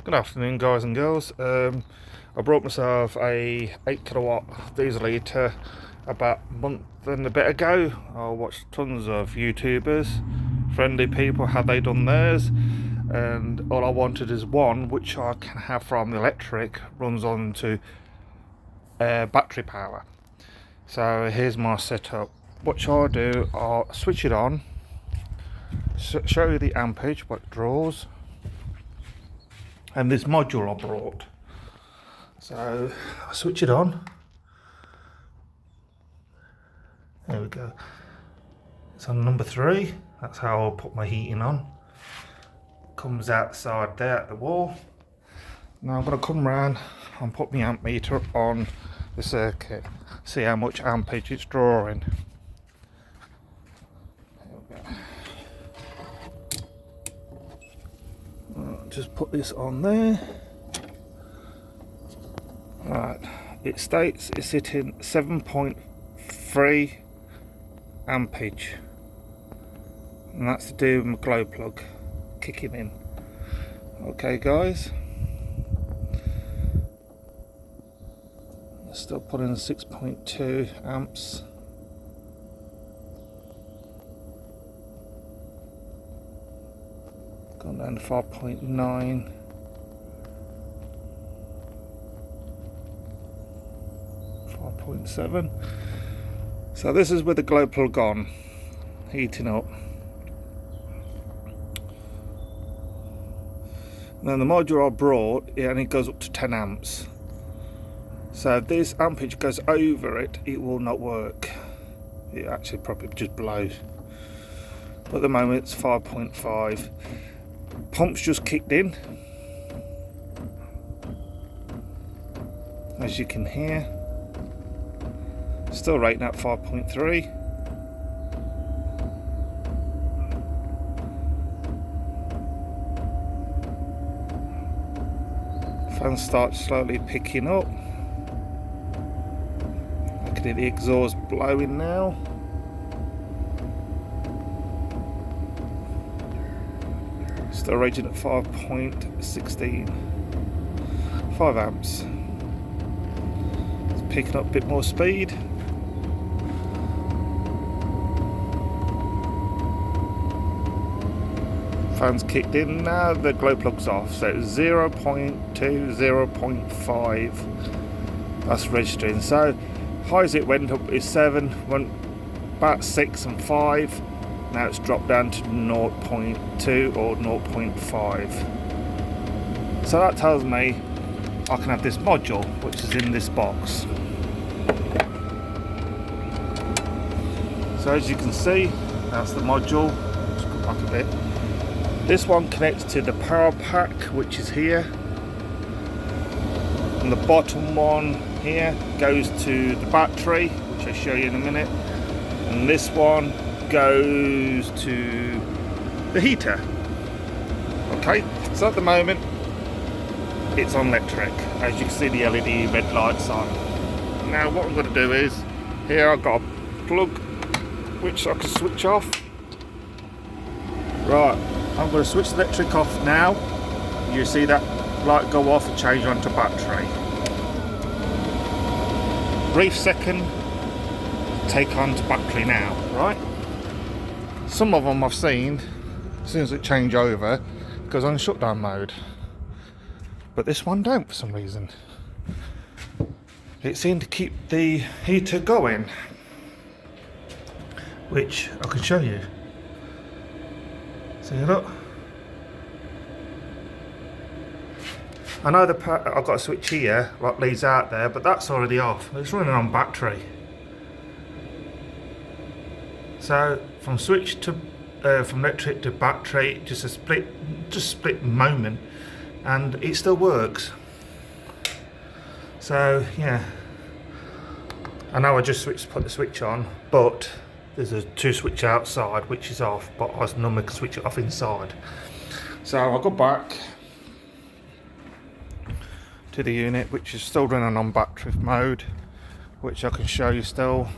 Good afternoon, guys and girls. I brought myself a 8 kilowatt diesel heater about a month and a bit ago. I watched tons of YouTubers, friendly people, how they done theirs, and all I wanted is one which I can have from the electric, runs on to battery power. So here's my setup. What shall I do? I'll switch it on, show you the ampage, what it draws, and this module I brought. So I switch it on. There we go. It's on number 3. That's how I'll put my heating on. Comes outside there at the wall. Now I'm going to come round and put my amp meter on the circuit. See how much ampage it's drawing. There we go. Just put this on there. Right, it states it's hitting 7.3 ampage, and that's to do with my glow plug kicking in. Okay guys, still putting 6.2 amps. Gone down to 5.9. 5.7. So this is with the glow plug on, heating up. Now the module I brought, it only goes up to 10 amps. So if this ampage goes over it, it will not work. It actually probably just blows. But at the moment it's 5.5. Pump's just kicked in, as you can hear. Still rating at 5.3. Fan starts slowly picking up. I can hear the exhaust blowing now. Still rating at 5.16. 5 amps. It's picking up a bit more speed. Fan's kicked in now, the glow plug's off, so it's 0.2, 0.5. That's registering. So high as it went up is 7, went about 6 and 5. Now it's dropped down to 0.2 or 0.5. So that tells me I can have this module, which is in this box. So as you can see, that's the module. Let's go back a bit. This one connects to the power pack, which is here. And the bottom one here goes to the battery, which I'll show you in a minute. And this one goes to the heater. Okay, so at the moment it's on electric. As you can see, the LED red lights on. Now what I'm going to do is, here I've got a plug which I can switch off. Right, I'm going to switch the electric off now. You see that light go off and change onto battery. Brief second, take on to battery now, right? Some of them I've seen, as soon as it change over, it goes on shutdown mode. But this one don't for some reason. It seemed to keep the heater going, which I can show you. See, look. I know I've got a switch here, what leads out there, but that's already off. It's running on battery. So from switch to from electric to battery, just a split moment, and it still works. So yeah, I know I just put the switch on, but there's a 2 switch outside which is off, but I normally can switch it off inside. So I'll go back to the unit, which is still running on battery mode, which I can show you still,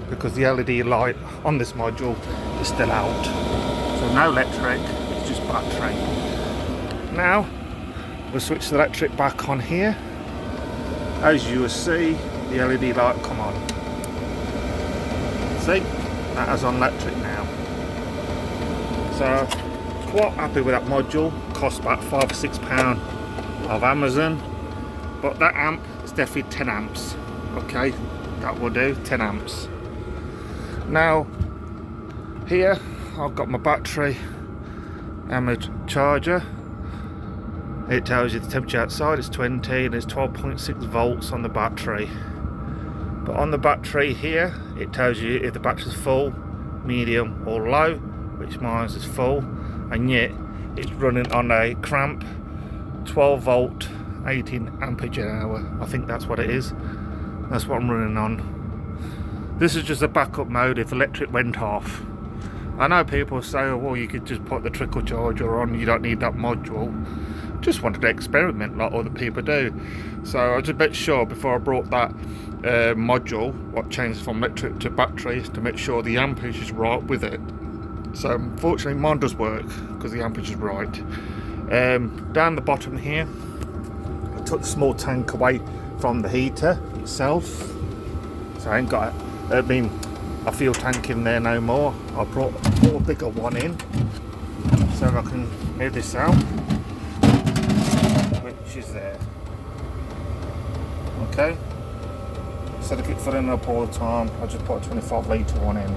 because the LED light on this module is still out. So no electric, it's just battery. now. We'll switch the electric back on here. As you will see, the LED light come on. See, that is on electric now. So quite happy with that module. Cost about £5 or £6 of Amazon, but that amp is definitely 10 amps. Okay, that will do, 10 amps. Now here I've got my battery and my charger. It tells you the temperature outside is 20 and there's 12.6 volts on the battery. But on the battery here, it tells you if the battery's full, medium or low, which mine is full, and yet it's running on a cramp 12 volt 18 ampage an hour. I think that's what it is. That's what I'm running on. This is just a backup mode if the electric went off. I know people say, oh, well, you could just put the trickle charger on, you don't need that module. Just wanted to experiment like other people do. So I was a bit sure before I brought that module, what changes from electric to battery, to make sure the ampage is right with it. So unfortunately mine does work because the ampage is right. Down the bottom here, I took the small tank away from the heater itself. So I ain't got a fuel tank in there no more. I brought a bigger one in so I can move this out, which is there. Okay, instead of keep filling up all the time, I just put a 25 litre one in.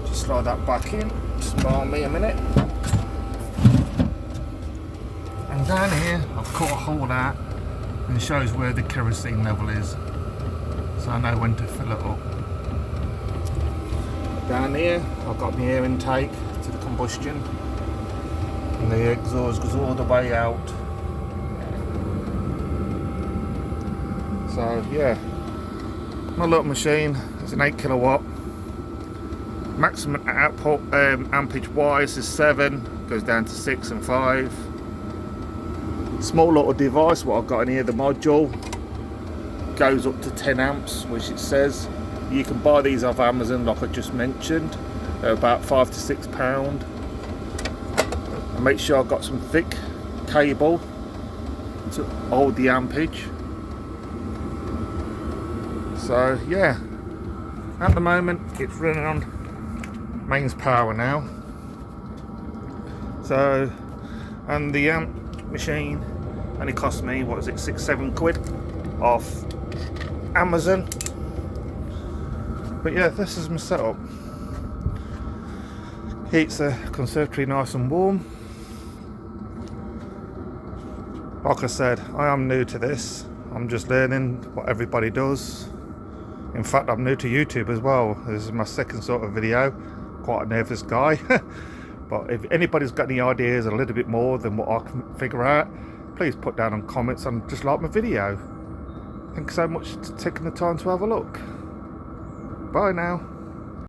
Just slide that back in, spare me a minute. And down here I've cut a hole out and it shows where the kerosene level is, so I know when to fill it up. Down here I've got my air intake to the combustion, and the exhaust goes all the way out. So yeah, my little machine is an 8 kilowatt. Maximum output ampage wise is 7, goes down to 6 and 5. Small little device what I've got in here, the module, goes up to 10 amps, which it says. You can buy these off Amazon like I just mentioned. They're about £5 to £6. And make sure I've got some thick cable to hold the ampage. So yeah, at the moment it's running on mains power now. So, and the amp machine only cost me, what is it, £6-7 off Amazon. But yeah, this is my setup. Keeps the conservatory nice and warm. Like I said, I am new to this. I'm just learning what everybody does. In fact, I'm new to YouTube as well. This is my second sort of video. Quite a nervous guy. But if anybody's got any ideas a little bit more than what I can figure out, please put down in comments and just like my video. Thanks so much for taking the time to have a look. Bye now.